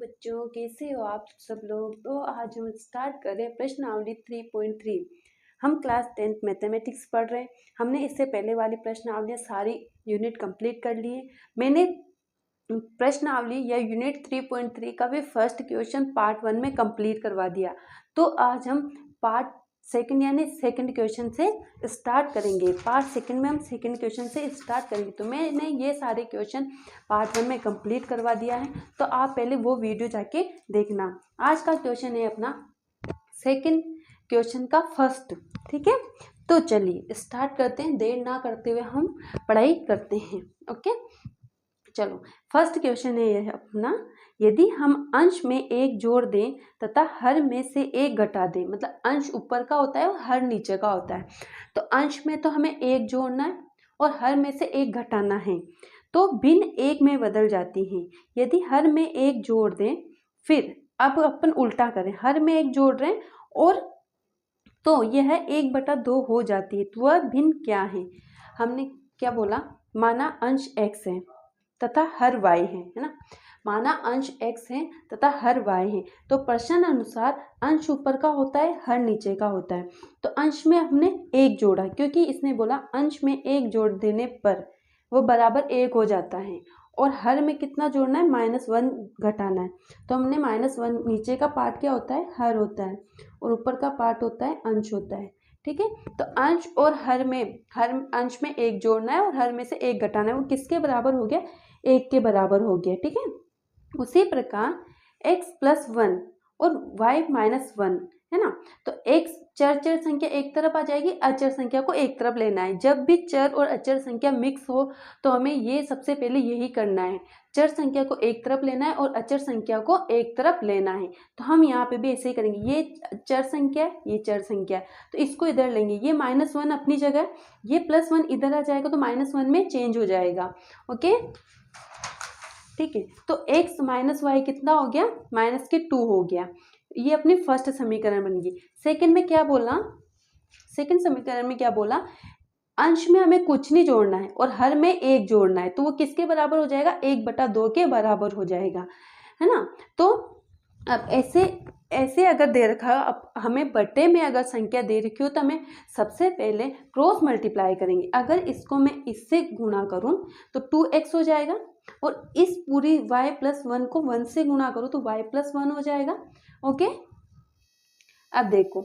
बच्चों, कैसे हो आप सब लोग। तो आज हम स्टार्ट कर रहे हैं प्रश्नावली 3.3। हम क्लास 10th मैथमेटिक्स पढ़ रहे हैं। हमने इससे पहले वाली प्रश्नावलियाँ सारी यूनिट कंप्लीट कर ली है। मैंने प्रश्नावली या यूनिट 3.3 का भी फर्स्ट क्वेश्चन पार्ट 1 में कंप्लीट करवा दिया। तो आज हम पार्ट सेकंड यानी सेकंड क्वेश्चन से स्टार्ट करेंगे। पार्ट सेकंड में हम सेकंड क्वेश्चन से स्टार्ट करेंगे। तो मैंने ये सारे क्वेश्चन पार्ट 1 में कंप्लीट करवा दिया है, तो आप पहले वो वीडियो जाके देखना। आज का क्वेश्चन है अपना सेकंड क्वेश्चन का फर्स्ट। ठीक है, तो चलिए स्टार्ट करते हैं। देर ना करते हुए हम पढ़ाई करते हैं। ओके, चलो फर्स्ट क्वेश्चन है यह अपना, यदि हम अंश में एक जोड़ दें तथा हर में से एक घटा दें, मतलब अंश ऊपर का होता है और हर नीचे का होता है। तो अंश में तो हमें एक जोड़ना है और हर में से एक घटाना है, तो भिन्न एक में बदल जाती हैं। यदि हर में एक जोड़ दें, फिर अब अपन उल्टा करें, हर में एक जोड़ रहे हैं और तो यह 1/2 हो जाती है। तो वह भिन्न क्या है? हमने क्या बोला, माना अंश x है तथा हर y है ना। माना अंश x है तथा हर y है, तो प्रश्न अनुसार अंश ऊपर का होता है, हर नीचे का होता है। तो अंश में हमने एक जोड़ा, क्योंकि इसने बोला अंश में एक जोड़ देने पर वो बराबर 1 हो जाता है, और हर में कितना जोड़ना है, -1 घटाना है। तो हमने -1, नीचे का पार्ट क्या होता है, हर होता है, और ऊपर का पार्ट होता है अंश होता है। ठीक है, तो अंश और हर अंश में एक जोड़ना है और हर में से एक घटाना है। वो किसके बराबर हो गया, 1 के बराबर हो गया। ठीक है, उसी प्रकार x + 1 और y - 1 है ना। तो x चर संख्या एक तरफ आ जाएगी, अचर संख्या को एक तरफ लेना है। जब भी चर और अचर संख्या मिक्स हो तो हमें ये सबसे पहले यही करना है, चर संख्या को एक तरफ लेना है और अचर संख्या को एक तरफ लेना है। तो हम यहाँ पे भी ऐसे ही करेंगे, ये चर संख्या है, ये चर संख्या है, तो इसको इधर लेंगे। ये -1 अपनी जगह, ये +1 इधर आ जाएगा, तो -1 में चेंज हो जाएगा। ओके, ठीक है, तो x - y कितना हो गया, -2 हो गया। ये अपनी फर्स्ट समीकरण बन गई। सेकंड में क्या बोला, सेकंड समीकरण में क्या बोला, अंश में हमें कुछ नहीं जोड़ना है और हर में एक जोड़ना है, तो वो किसके बराबर हो जाएगा, 1/2 के बराबर हो जाएगा, है ना। तो अब ऐसे अगर दे रखा, अब हमें बटे में अगर संख्या दे रखी हो तो हमें सबसे पहले क्रॉस मल्टीप्लाई करेंगे। अगर इसको मैं इससे गुणा करूं तो 2x हो जाएगा, और इस पूरी y + 1 को 1 से गुणा करूं तो y + 1 हो जाएगा। ओके, अब देखो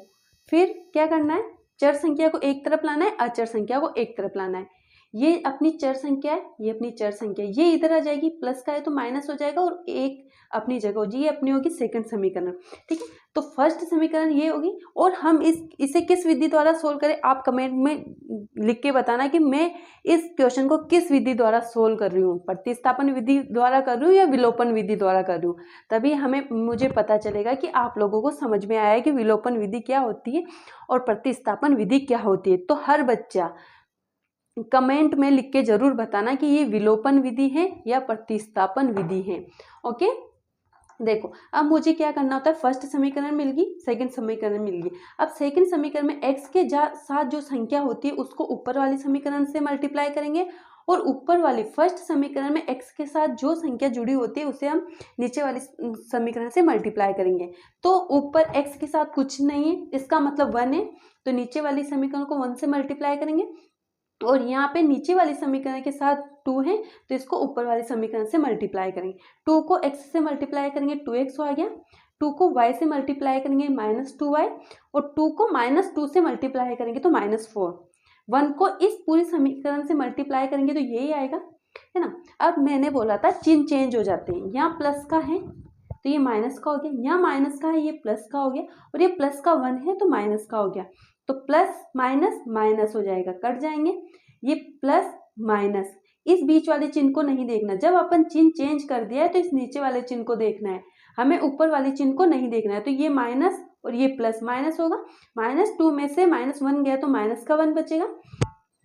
फिर क्या करना है, चर संख्या को एक तरफ लाना है, अचर संख्या को एक तरफ लाना है। ये अपनी चर संख्या है, ये अपनी चर संख्या है, ये इधर आ जाएगी, प्लस का है तो माइनस हो जाएगा, और एक अपनी जगह हो जाएगी, ये अपनी होगी सेकंड समीकरण। ठीक है, तो फर्स्ट समीकरण ये होगी। और हम इसे किस विधि द्वारा सोल्व करें, आप कमेंट में लिख के बताना कि मैं इस क्वेश्चन को किस विधि द्वारा सोल्व कर रही हूँ, प्रतिस्थापन विधि द्वारा कर रही हूँ या विलोपन विधि द्वारा कर रही हूँ। तभी मुझे पता चलेगा कि आप लोगों को समझ में आया है कि विलोपन विधि क्या होती है और प्रतिस्थापन विधि क्या होती है। तो हर बच्चा कमेंट में लिख के जरूर बताना कि ये विलोपन विधि है या प्रतिस्थापन विधि है। ओके, देखो अब मुझे क्या करना होता है, फर्स्ट समीकरण मिल गई, सेकंड समीकरण मिल गई। अब सेकंड समीकरण में x के साथ जो संख्या होती है उसको ऊपर वाली समीकरण से मल्टीप्लाई करेंगे, और ऊपर वाली फर्स्ट समीकरण में x के साथ जो संख्या जुड़ी होती है उसे हम नीचे वाली समीकरण से मल्टीप्लाई करेंगे। तो ऊपर x के साथ कुछ नहीं है, इसका मतलब 1 है, तो नीचे वाली समीकरण को 1 से मल्टीप्लाई करेंगे, और यहाँ पे नीचे वाली समीकरण के साथ 2 है, तो इसको ऊपर वाली समीकरण से मल्टीप्लाई करेंगे। 2 को x से मल्टीप्लाई करेंगे 2x आ गया, 2 को y से मल्टीप्लाई करेंगे -2y, और 2 को -2 से मल्टीप्लाई करेंगे तो -4। 1 को इस पूरी समीकरण से मल्टीप्लाई करेंगे तो यही आएगा, है ना। अब मैंने बोला था चिन्ह चेंज हो जाते हैं, यहाँ प्लस का है तो ये माइनस का हो गया, यहाँ माइनस का है ये प्लस का हो गया, और ये प्लस का 1 है तो माइनस का हो गया। तो प्लस माइनस माइनस हो जाएगा, कट जाएंगे, ये प्लस माइनस, इस बीच वाले चिन्ह को नहीं देखना। जब अपन चिन्ह चेंज कर दिया है तो इस नीचे वाले चिन्ह को देखना है, हमें ऊपर वाले चिन्ह को नहीं देखना है। तो ये माइनस और ये प्लस, माइनस होगा, -2 में से -1 गया तो माइनस का 1 बचेगा।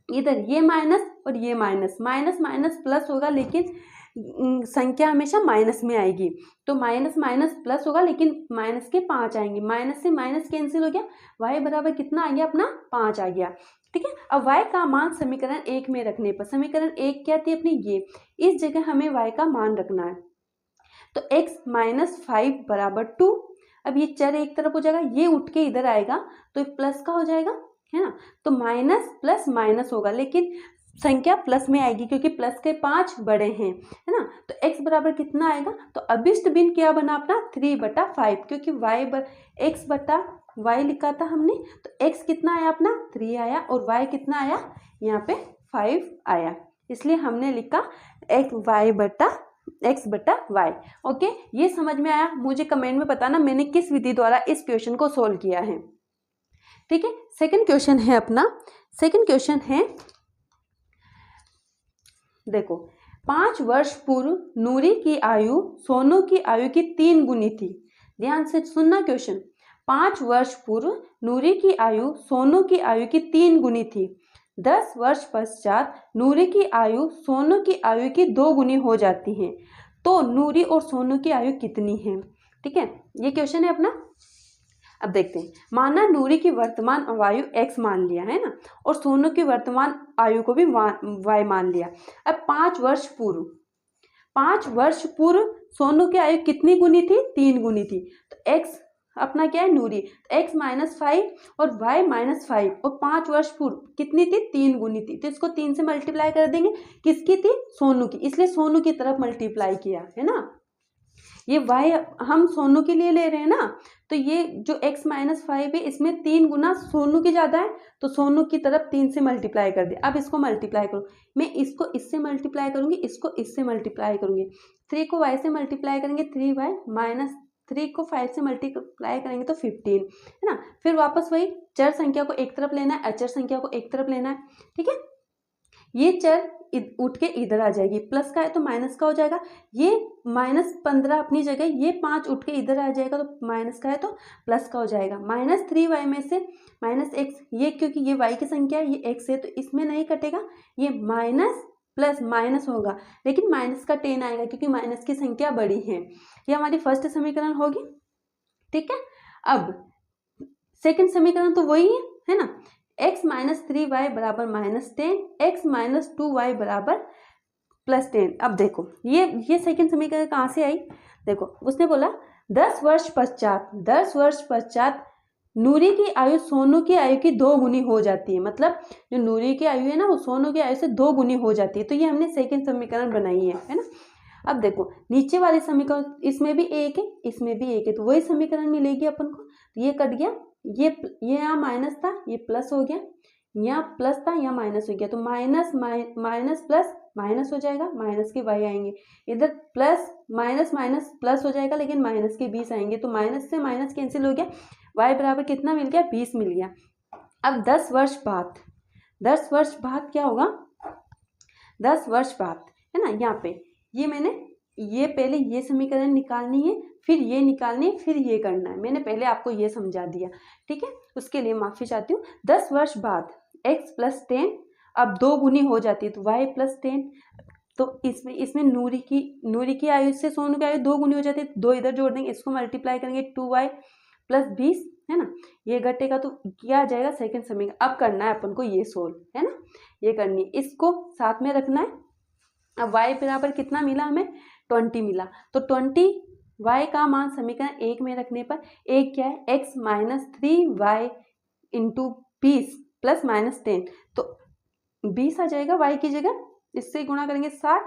इधर ये माइनस और ये माइनस, माइनस माइनस प्लस होगा, लेकिन संख्या हमेशा माइनस में आएगी, तो माइनस माइनस प्लस होगा, लेकिन माइनस के 5 आएंगे, माइनस से माइनस कैंसिल हो गया, y बराबर कितना आ गया अपना 5 आ गया। ठीक है, अब y का मान समीकरण 1 में रखने पर, समीकरण 1 क्या थी अपनी, ये इस जगह हमें y का मान रखना है। तो x माइनस 5 बराबर 2। अब ये चर एक तरफ हो जाएगा, ये उठ के इधर आएगा तो प्लस का हो जाएगा, है ना। तो माइनस प्लस माइनस होगा, लेकिन संख्या प्लस में आएगी क्योंकि प्लस के 5 बड़े हैं, है ना। तो x बराबर कितना आएगा, तो अभिष्ट भिन्न क्या बना अपना 3/5, क्योंकि x बटा y लिखा था हमने, तो x कितना आया अपना 3 आया और y कितना आया यहाँ पे 5 आया, इसलिए हमने लिखा x बटा y। ओके, ये समझ में आया? मुझे कमेंट में बताना मैंने किस विधि द्वारा इस क्वेश्चन को सोल्व किया है। ठीक है, सेकंड क्वेश्चन है अपना। सेकंड क्वेश्चन है, देखो 5 वर्ष पूर्व नूरी की आयु सोनू की आयु की 3 गुनी थी। ध्यान से सुनना क्वेश्चन। 5 वर्ष पूर्व नूरी की आयु सोनू की आयु की 3 गुनी थी। 10 वर्ष पश्चात नूरी की आयु सोनू की आयु की 2 गुनी हो जाती है, तो नूरी और सोनू की आयु कितनी है? ठीक है, ये क्वेश्चन है अपना। अब देखते हैं, माना नूरी की वर्तमान आयु x मान लिया है ना, और सोनू की वर्तमान आयु को भी y मान लिया। अब 5 वर्ष पूर्व सोनू की आयु कितनी गुनी थी? 3 गुनी थी। तो x अपना क्या है नूरी, तो x माइनस 5 और y माइनस 5, और 5 वर्ष पूर्व कितनी थी? 3 गुनी थी। तो इसको 3 से मल्टीप्लाई कर देंगे, किसकी थी? सोनू की, इसलिए सोनू की तरफ मल्टीप्लाई किया है ना। ये y हम सोनू के लिए ले रहे हैं ना, तो ये जो x माइनस 5 है इसमें 3 गुना सोनू की ज़्यादा है, तो सोनू की तरफ 3 से मल्टीप्लाई कर दे। अब इसको मल्टीप्लाई करो, मैं इसको इससे मल्टीप्लाई करूंगी, इसको इससे मल्टीप्लाई करूंगी। 3 को y से मल्टीप्लाई करेंगे 3y, माइनस 3 को 5 से मल्टीप्लाई करेंगे तो 15, है ना। फिर वापस वही चर संख्या को एक तरफ लेना है, अचर संख्या को एक तरफ लेना है। ठीक है, ये चर उठ के इधर आ जाएगी, प्लस का है तो माइनस का हो जाएगा। ये -15 अपनी जगह, ये 5 उठ के इधर आ जाएगा, तो माइनस का है तो प्लस का हो जाएगा। -3y में से -x, ये क्योंकि ये y की संख्या है, ये x है, तो इसमें नहीं कटेगा, ये माइनस प्लस माइनस होगा, लेकिन माइनस का 10 आएगा क्योंकि माइनस की संख्या बड़ी है। ये हमारी फर्स्ट समीकरण होगी। ठीक है, अब सेकंड समीकरण तो वही है ना, x माइनस 3y बराबर -10, x माइनस 2y बराबर +10। अब देखो ये सेकंड समीकरण कहाँ से आई? देखो उसने बोला 10 वर्ष पश्चात नूरी की आयु सोनू की आयु की 2 गुनी हो जाती है। मतलब जो नूरी की आयु है ना, वो सोनू की आयु से 2 गुनी हो जाती है। तो ये हमने सेकंड समीकरण बनाई है ना। अब देखो नीचे वाले समीकरण, इसमें भी 1 है, इसमें भी 1 है, तो वही समीकरण मिलेगी अपन को। तो ये कट गया, ये यहाँ माइनस था, ये प्लस हो गया, यहाँ प्लस था, यहाँ माइनस हो गया, तो माइनस प्लस माइनस हो जाएगा, माइनस के y आएंगे, इधर प्लस माइनस माइनस प्लस हो जाएगा, लेकिन माइनस के 20 आएंगे, तो माइनस से माइनस कैंसिल हो गया, y बराबर कितना मिल गया? 20 मिल गया। अब 10 वर्ष बाद क्या होगा? 10 वर्ष बाद, है ना, यहाँ पे ये मैंने पहले ये समीकरण निकालनी है, फिर ये निकालनी है, फिर ये करना है। मैंने पहले आपको ये समझा दिया, ठीक है, उसके लिए माफ़ी चाहती हूँ। 10 वर्ष बाद x प्लस 10 अब 2 गुनी हो जाती है, तो y प्लस 10, तो इसमें नूरी की आयु से सोनू की आयु 2 गुनी हो जाती है, 2 इधर जोड़ देंगे, इसको मल्टीप्लाई करेंगे 2y प्लस 20, है ना, ये घटेगा तो क्या आ जाएगा? सेकंड समीकरण। अब करना है अपन को ये सोल्व, है ना, ये करनी है, इसको साथ में रखना है। अब y बराबर कितना मिला हमें? 20 मिला, तो 20 y का मान समीकरण 1 में रखने पर 1 क्या है? x minus 3y into 20 plus minus 10, तो 20 आ जाएगा y की जगह, इससे गुणा करेंगे 60।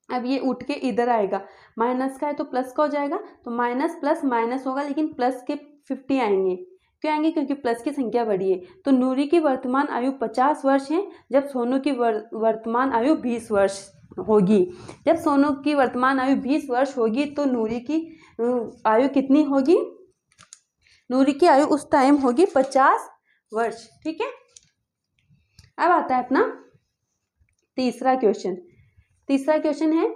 अब ये उठ के इधर आएगा, माइनस का है तो प्लस का हो जाएगा, तो माइनस प्लस माइनस होगा, लेकिन प्लस के 50 आएंगे। क्यों आएंगे? क्योंकि प्लस की संख्या बड़ी है। तो नूरी की वर्तमान आयु 50 वर्ष है, जब सोनू की वर्तमान आयु 20 वर्ष होगी। जब सोनू की वर्तमान आयु 20 वर्ष होगी तो नूरी की आयु कितनी होगी? नूरी की आयु उस टाइम होगी 50 वर्ष। ठीक है, अब आता है अपना तीसरा क्वेश्चन है,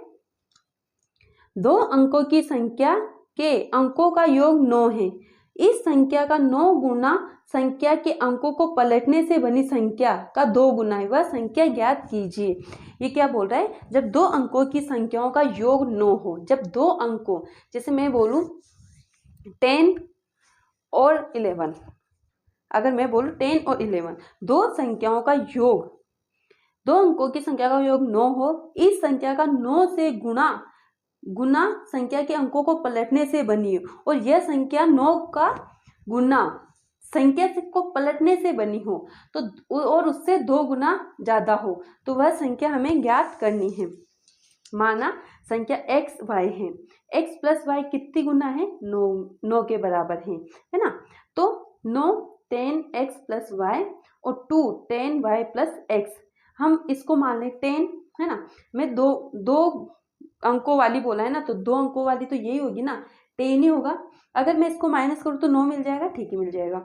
2 अंकों की संख्या के अंकों का योग 9 है। इस संख्या का 9 गुना संख्या के अंकों को पलटने से बनी संख्या का 2 गुना है, वह संख्या ज्ञात कीजिए। ये क्या बोल रहा है? जब 2 अंकों की संख्याओं का योग 9 हो, जब 2 अंकों, जैसे मैं बोलूं 10 और 11, अगर मैं बोलूं 10 और 11, 2 संख्याओं का योग, 2 अंकों की संख्या का योग 9 हो, इस संख्या का 9 से गुणा गुना संख्या के अंकों को पलटने से बनी हो और यह संख्या 9 का गुना संख्या को पलटने से बनी हो तो और उससे 2 गुना ज़्यादा हो तो वह संख्या हमें ज्ञात करनी है। माना संख्या x y है, x प्लस वाई कितनी गुना है? 9 के बराबर है ना। तो 9 10x प्लस वाई और 2 10y प्लस x, हम इसको मान लें 10 है ना। मैं दो अंकों वाली बोला है ना, तो 2 अंकों वाली तो यही होगी ना, 10 ही होगा। अगर मैं इसको माइनस करूँ तो 9 मिल जाएगा, ठीक है मिल जाएगा।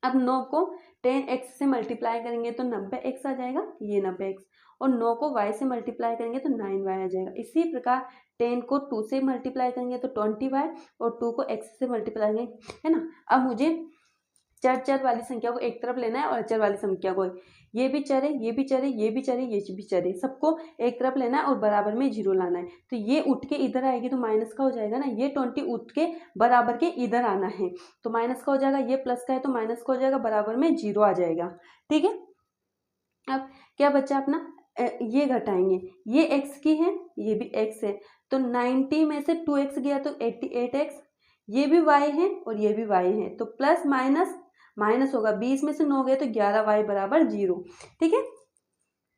अब 9 को 10x से मल्टीप्लाई करेंगे तो 90x आ जाएगा, ये 90x, और 9 को y से मल्टीप्लाई करेंगे तो 9y आ जाएगा। इसी प्रकार 10 को 2 से मल्टीप्लाई करेंगे तो 20y और 2 को x से मल्टीप्लाई करेंगे, है ना। अब मुझे चर वाली संख्या को एक तरफ लेना है और अचर वाली संख्या को, ये भी चर है, ये भी चर है, ये भी चर है, ये भी चर है, सबको एक तरफ लेना है और बराबर में 0 लाना है। तो ये उठ के इधर आएगी तो माइनस का हो जाएगा ना, ये 20 उठ के बराबर के इधर आना है तो माइनस का हो जाएगा, ये प्लस का है तो माइनस का हो जाएगा, बराबर में 0 आ जाएगा, ठीक है। अब क्या बचा अपना, ये घटाएंगे, ये x की है, ये भी x है, तो 90 में से 2x गया तो 88x, ये भी y है और ये भी y है, तो प्लस माइनस माइनस होगा, 20 में से 9 गए तो 11y बराबर 0, ठीक है।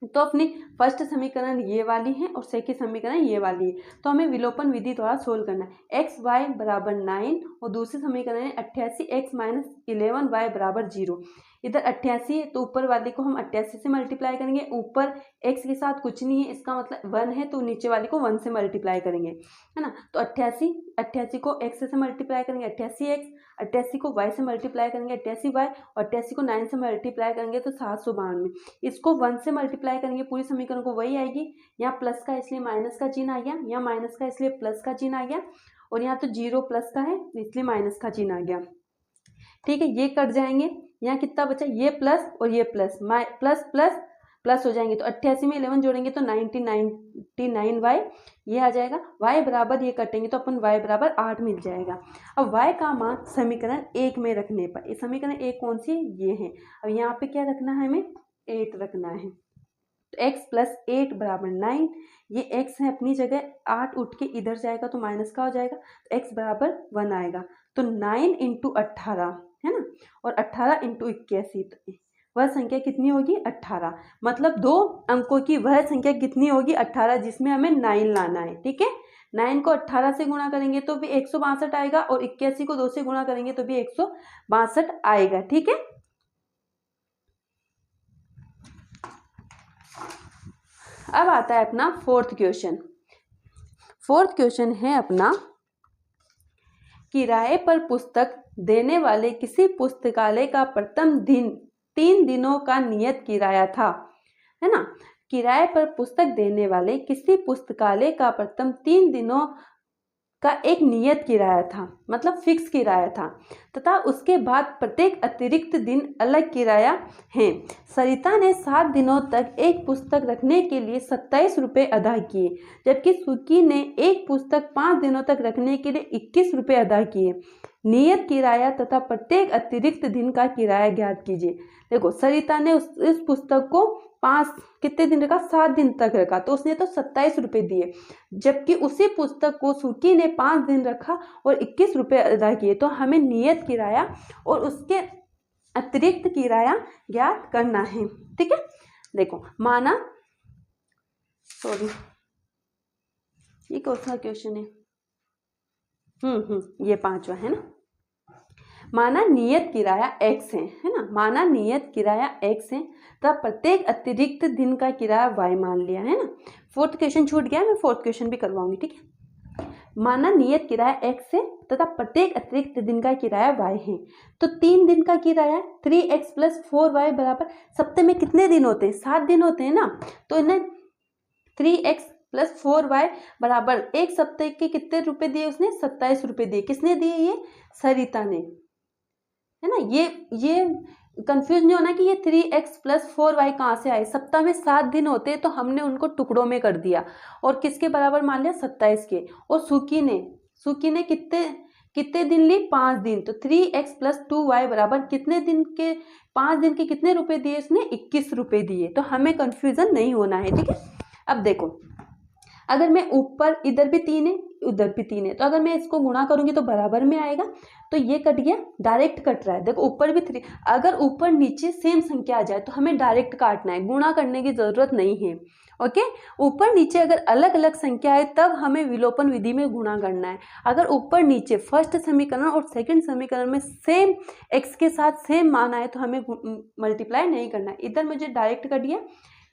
तो अपनी फर्स्ट समीकरण ये वाली है और सेकंड समीकरण ये वाली है, तो हमें विलोपन विधि द्वारा सोल्व करना है। x y बराबर 9 और दूसरी समीकरण है 88x माइनस 11y बराबर 0। इधर 88 है तो ऊपर वाली को हम 88 से मल्टीप्लाई करेंगे, ऊपर x के साथ कुछ नहीं है, इसका मतलब 1 है तो नीचे वाली को 1 से मल्टीप्लाई करेंगे, है ना। तो 88 को x से मल्टीप्लाई करेंगे 88x, 88 को y से मल्टीप्लाई करेंगे 88y और 88 को 9 से मल्टीप्लाई करेंगे तो 792। इसको 1 से मल्टीप्लाई करेंगे पूरी समीकरण को वही आएगी, यहाँ प्लस का इसलिए माइनस का चिन्ह आ गया, यहाँ माइनस का इसलिए प्लस का चिन्ह आ गया, और यहाँ तो 0 प्लस का है इसलिए माइनस का चिन्ह आ गया, ठीक है। ये कट जाएंगे, यहाँ कितना बचा, ये प्लस और ये प्लस, प्लस प्लस प्लस हो जाएंगे, तो 88 में 11 जोड़ेंगे तो 99y ये आ जाएगा, y बराबर ये कटेंगे तो अपन y बराबर 8 मिल जाएगा। अब y का मान समीकरण 1 में रखने पर, इस समीकरण 1 कौन सी है, ये है। अब यहाँ पे क्या रखना है, हमें 8 रखना है, तो x प्लस 8 बराबर 9, ये x है अपनी जगह, 8 उठ के इधर जाएगा तो माइनस का हो जाएगा, तो x बराबर 1 आएगा, तो 9 इंटू 18 है ना, और 18 इंटू 81, वह संख्या कितनी होगी 18, मतलब 2 अंकों की वह संख्या कितनी होगी 18, जिसमें हमें 9 लाना है, ठीक है। 9 को 18 से गुणा करेंगे तो भी 162 आएगा और 81 को 2 से गुणा करेंगे तो भी 162 आएगा, ठीक है। अब आता है अपना फोर्थ क्वेश्चन। फोर्थ क्वेश्चन है अपना, किराए पर पुस्तक देने वाले किसी पुस्तकालय का प्रथम दिन 3 दिनों का नियत किराया था, है ना। किराए पर पुस्तक देने वाले किसी पुस्तकालय का प्रथम 3 दिनों का एक नियत किराया था, मतलब फिक्स किराया था, तथा उसके बाद प्रत्येक अतिरिक्त दिन अलग किराया है। सरिता ने 7 दिनों तक एक पुस्तक रखने के लिए 27 रुपये अदा किए, जबकि सुकी ने एक पुस्तक 5 दिनों तक रखने के लिए 21 रुपये अदा किए। नियत किराया तथा प्रत्येक अतिरिक्त दिन का किराया ज्ञात कीजिए। देखो, सरिता ने इस पुस्तक को 5 कितने दिन रखा, 7 दिन तक रखा, तो उसने तो 27 रुपये दिए, जबकि उसी पुस्तक को सुकी ने 5 दिन रखा और 21 रुपये अदा किए। तो हमें नियत किराया और उसके अतिरिक्त किराया ज्ञात करना है, ठीक है। देखो, माना, सॉरी ये कौन सा क्वेश्चन है, ये 5वां है ना। माना नियत किराया x है ना, माना नियत किराया x है, तब प्रत्येक अतिरिक्त दिन का किराया y मान लिया, है ना। फोर्थ क्वेश्चन छूट गया, मैं फोर्थ क्वेश्चन भी करवाऊंगी, ठीक है। माना नियत किराया x है तथा प्रत्येक अतिरिक्त दिन का किराया y है, तो 3 दिन का किराया 3x प्लस 4y बराबर, सप्ताह में कितने दिन होते हैं, 7 दिन होते हैं ना, तो इन्हें 3x प्लस 4y बराबर एक सप्ताह के कितने रुपए दिए, उसने 27 रुपये दिए। किसने दिए, ये सरिता ने, है ना। ये कंफ्यूज नहीं होना कि ये 3x प्लस 4y कहाँ से आए, सप्ताह में 7 दिन होते हैं तो हमने उनको टुकड़ों में कर दिया और किसके बराबर मान लिया, 27 के। और सुकी ने कितने दिन ली, 5 दिन, तो 3x प्लस 2y बराबर कितने दिन के, 5 दिन के कितने रुपए दिए, उसने 21 रुपये दिए। तो हमें कंफ्यूजन नहीं होना है, ठीक है। अब देखो, अगर मैं ऊपर इधर भी 3 है उधर भी 3 है, तो अगर मैं इसको गुणा करूंगी तो बराबर में आएगा, तो ये कट गया, डायरेक्ट कट रहा है। देखो ऊपर भी 3, अगर ऊपर नीचे सेम संख्या आ जाए तो हमें डायरेक्ट काटना है, गुणा करने की जरूरत नहीं है। ओके, ऊपर नीचे अगर अलग अलग संख्या है तब हमें विलोपन विधि में गुणा करना है। अगर ऊपर नीचे फर्स्ट समीकरण और सेकंड समीकरण में सेम x के साथ सेम मान आए तो हमें मल्टीप्लाई नहीं करना है। इधर मुझे डायरेक्ट कर दिया,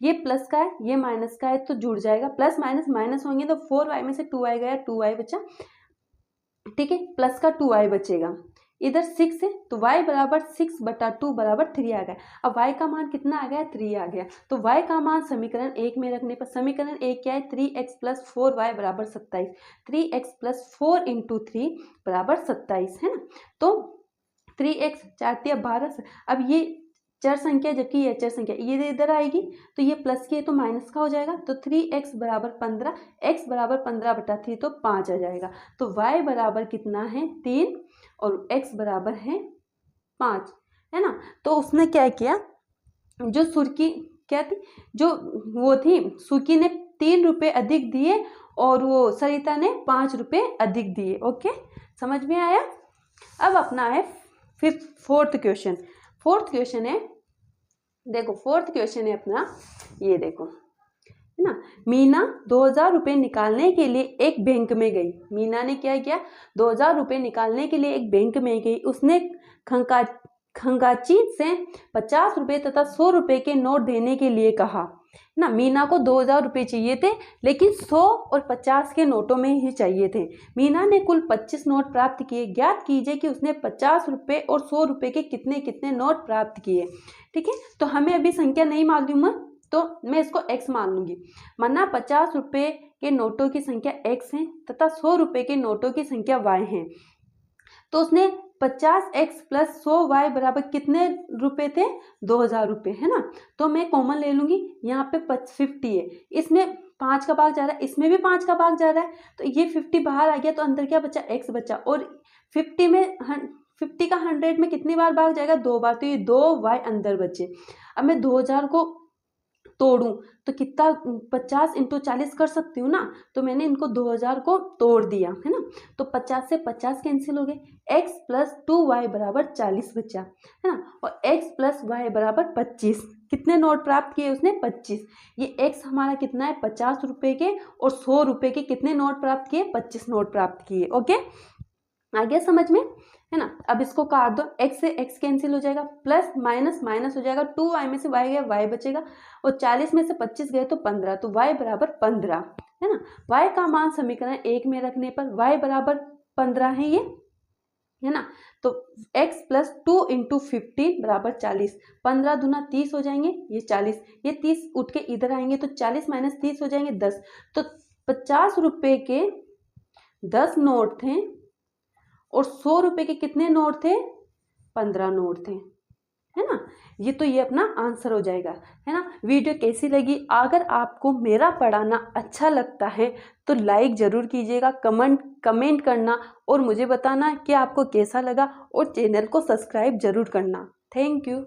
ये प्लस का है ये माइनस का है तो जुड़ जाएगा, प्लस माइनस माइनस होंगे तो 4y में से 2y गया, 2y बचा, ठीक है, प्लस का 2y बचेगा। इधर 6 है तो y बराबर 6/2 बराबर 3 आ गया। अब y का मान कितना आ गया, 3 आ गया। तो y का मान समीकरण 1 में रखने पर समीकरण 1 क्या है, 3x + 4y बराबर 27, 3x + 4 × 3 बराबर 27 है ना। तो 3x 4 × 12, अब ये चर संख्या जबकि ये चर संख्या, ये इधर आएगी तो ये प्लस की है तो माइनस का हो जाएगा, तो 3x बराबर 15, x बराबर 15/3 तो 5 आ जाएगा। तो y बराबर कितना है, 3 और x बराबर है 5, है ना। तो उसने क्या किया, जो सुर्की क्या थी, जो वो थी सुकी ने 3 रुपये अधिक दिए और वो सरिता ने 5 रुपये अधिक दिए। ओके, समझ में आया। अब अपना है फिर फोर्थ क्वेश्चन है, देखो फोर्थ क्वेश्चन है अपना, ये देखो है ना। मीना 2000 रुपये निकालने के लिए एक बैंक में गई। मीना ने क्या किया, 2000 रुपये निकालने के लिए एक बैंक में गई। उसने खंगाची से 50 रुपये तथा 100 रुपये के नोट देने के लिए कहा ना। मीना को 2000 रुपये चाहिए थे लेकिन 100 और 50 के नोटों में ही चाहिए थे। मीना ने कुल 25 नोट प्राप्त किए। ज्ञात कीजिए कि उसने 50 रुपये और 100 रुपये के कितने कितने नोट प्राप्त किए। ठीक है, तो हमें अभी संख्या नहीं मालूम है तो मैं इसको x मान लूंगी। माना 50 रुपये के नोटों की संख्या x है तथा 100 रुपये के नोटों की संख्या y है। तो उसने 50x + 100y बराबर कितने रुपए थे, 2000 रुपये, है ना। तो मैं कॉमन ले लूंगी, यहाँ पे 50 है, इसमें 5 का भाग जा रहा है, इसमें भी 5 का भाग जा रहा है, तो ये 50 बाहर आ गया तो अंदर क्या बचा, x बचा। और 50 का 100 में कितनी बार भाग जाएगा, 2 बार, तो ये 2y अंदर बचे। अब मैं 2000 को तोड़ूं तो कितना, 50 × 40 कर सकती हूँ ना, तो मैंने इनको 2000 को तोड़ दिया, है ना। तो 50 से 50 कैंसिल हो गए, x + 2y बराबर 40 बचा, है ना। और x + y बराबर 25। कितने नोट प्राप्त किए उसने, 25। ये x हमारा कितना है, 50 रुपये के, और 100 रुपये के कितने नोट प्राप्त किए, 25 नोट प्राप्त किए। ओके, आ गया समझ में, है ना। अब इसको काट दो, x से x कैंसिल हो जाएगा, प्लस माइनस माइनस हो जाएगा, 2y में से y गया, y बचेगा, और 40 में से 25 गए तो 15, तो y बराबर 15, है ना। y का मान समीकरण 1 में रखने पर y बराबर 15 है, ये है ना। तो x + 2 × 15 बराबर 40, 15 दूना 30 हो जाएंगे, ये 40, ये 30 उठ के इधर आएंगे तो 40 - 30 हो जाएंगे 10। तो 50 रुपये के 10 नोट थे और 100 रुपये के कितने नोट थे, 15 नोट थे, है ना। ये तो ये अपना आंसर हो जाएगा, है ना। वीडियो कैसी लगी, अगर आपको मेरा पढ़ाना अच्छा लगता है तो लाइक ज़रूर कीजिएगा, कमेंट करना और मुझे बताना कि आपको कैसा लगा, और चैनल को सब्सक्राइब ज़रूर करना। Thank you.